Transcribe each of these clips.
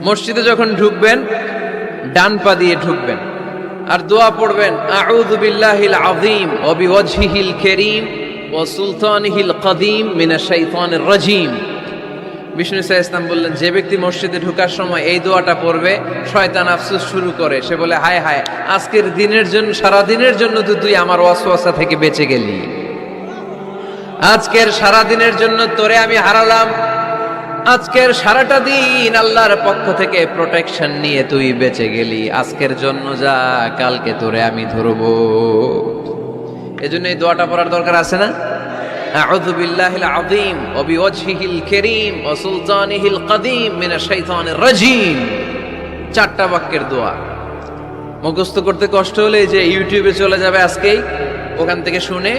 মসজিদে যখন ঢুকবেন ডান পা দিয়ে ঢুকবেন আর দোয়া পড়বেন আউযু বিল্লাহিল আযীম ওয়া বিওয়াজহিল কারীম ওয়া সুলতানিহিল কদীম মিনাশ শাইতানির রাজীম। বিষ্ণু ইসলাম বললেন, যে ব্যক্তি মসজিদে ঢোকার সময় এই দোয়াটা পড়বে, শয়তান আফসোস শুরু করে, সে বলে হায় হায়, আজকের দিনের জন্য, সারা দিনের জন্য তো তুই আমার ওয়াসওয়াসা থেকে বেঁচে গেলি, আজকের সারা দিনের জন্য তোরে আমি হারালাম, আজকের সারাটা দিন আল্লাহর পক্ষ থেকে প্রোটেকশন নিয়ে তুই বেঁচে গেলি, আজকের জন্য যা, কালকে তোরে আমি ধরবো। এজন্য এই দোয়াটা পড়ার দরকার আছে না? আউযু বিল্লাহিল আযীম ওয়া বিওয়াজহিল কারীম ওয়া সুলতানিহিল কদীম মিনাশ শাইতানির রাজীম। চারটা বাক্যের দোয়া মুখস্থ করতে কষ্ট হলে যে ইউটিউবে চলে যাবে আজকেই, ওখান থেকে শুনে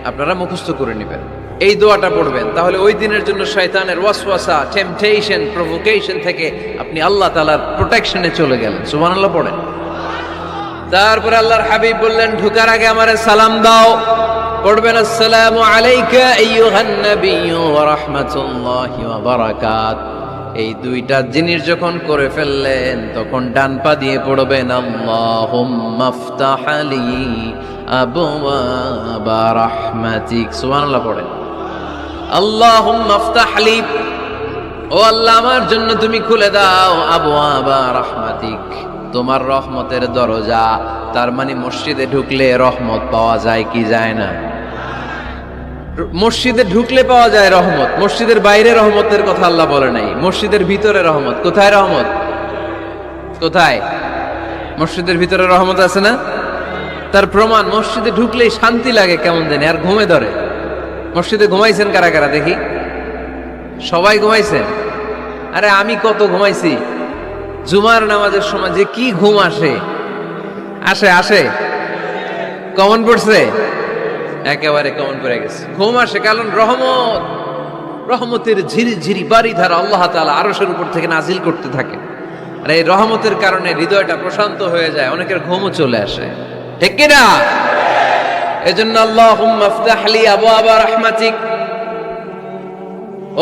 আপনারা মুখস্থ করে নেবেন, এই দোয়াটা পড়বেন, তাহলে ওই দিনের জন্য শয়তানের ওয়াসওয়াসা, টেম্পটেশন, প্রভোকেশন থেকে আপনি আল্লাহ তাআলার প্রোটেকশনে চলে গেলেন। সুবহানাল্লাহ পড়েন। তারপরে আল্লাহর হাবিব বললেন, ঢোকার আগে আমারে সালাম দাও। পড়বেন আসসালামু আলাইকা আইয়ুহান নাবিয়্যু ওয়া রাহমাতুল্লাহি ওয়া বারাকাত। এই দুইটা জিনিস যখন করে ফেললেন তখন ডান পা দিয়ে পড়বেন আল্লাহুম্মা ইফতাহ লি আবওয়াবা রাহমাতিক। সুবহানাল্লাহ পড়েন। আল্লাহুম্মা ইফতাহ লি, ও আল্লাহ আমার জন্য তুমি খুলে দাও আবওয়াবা রাহমাতিক, তোমার রহমতের দরজা। তার মানে মসজিদে ঢুকলে রহমত পাওয়া যায় কি যায় না? মসজিদে ঢুকলে পাওয়া যায় রহমত, মসজিদের বাইরে রহমতের কথা আল্লাহ বলে নাই, মসজিদের ভিতরে রহমত। কোথায় রহমত? কোথায়? মসজিদের ভিতরে রহমত আছে না? তার প্রমাণ, মসজিদে ঢুকলেই শান্তি লাগে কেমন জানি, আর ঘুমে ধরে। মসজিদে ঘুমাইছেন কারা কারা দেখি? সবাই ঘুমাইছেন? আরে আমি কত ঘুমাইছি। জুমার নামাজের সময় যে কি ঘুম আসে, আসে আসে, কমন পড়ছে, একেবারে কমন পড়ে গেছে, ঘুম আসে। কারণ রহমত, রহমতের ঝিরি ঝিরি বাড়ি ধারা আল্লাহ তাআলা আরশের উপর থেকে নাজিল করতে থাকে, আর এই রহমতের কারণে হৃদয়টা প্রশান্ত হয়ে যায়, অনেকের ঘুমও চলে আসে, ঠিক কি না? এজন্য আল্লাহুম্মা ইফতাহ লি আবওয়াবা রাহমাতিক,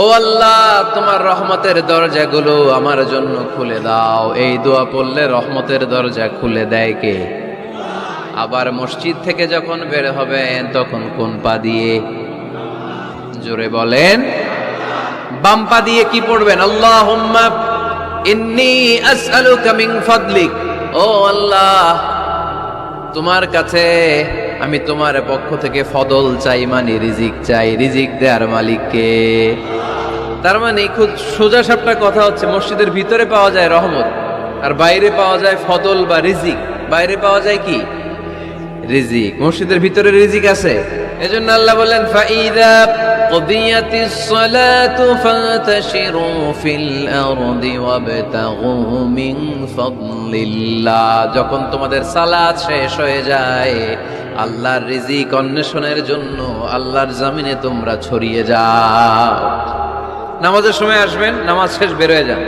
ও আল্লাহ তোমার রহমতের দরজাগুলো আমার জন্য খুলে দাও। এই দোয়া পড়লে রহমতের দরজা খুলে দেয় কে? আবার মসজিদ থেকে যখন বের হবেন তখন কোন পা দিয়ে? জোরে বলেন। বাম পা দিয়ে কি পড়বেন? আল্লাহুম্মা ইন্নী আসআলুকা মিন ফাদলিক, ও আল্লাহ তোমার কাছে আমি তোমার পক্ষ থেকে ফদল চাই, মানে রিজিক চাই, রিজিক দেওয়ার মালিক কে? তার মানে খুব সোজা সাপটা কথা হচ্ছে, মসজিদের ভিতরে পাওয়া যায় রহমত, আর বাইরে পাওয়া যায় ফদল বা রিজিক। বাইরে পাওয়া যায় কি? রিজিক। মসজিদের ভিতরে রিজিক আছে। এজন্য আল্লাহ বলেন, ফাইদা কুদিয়াতিস সালাতু ফান্তাশিরু ফিল আরদি ওয়াবতাগু মিন ফাদলিল্লাহ। যখন তোমাদের সালাত শেষ হয়ে যায়, আল্লাহর রিজিক অন্বেষণের জন্য আল্লাহর জমিনে তোমরা ছড়িয়ে যাও। নামাজের সময় আসবেন, নামাজ শেষ বের হয়ে যান।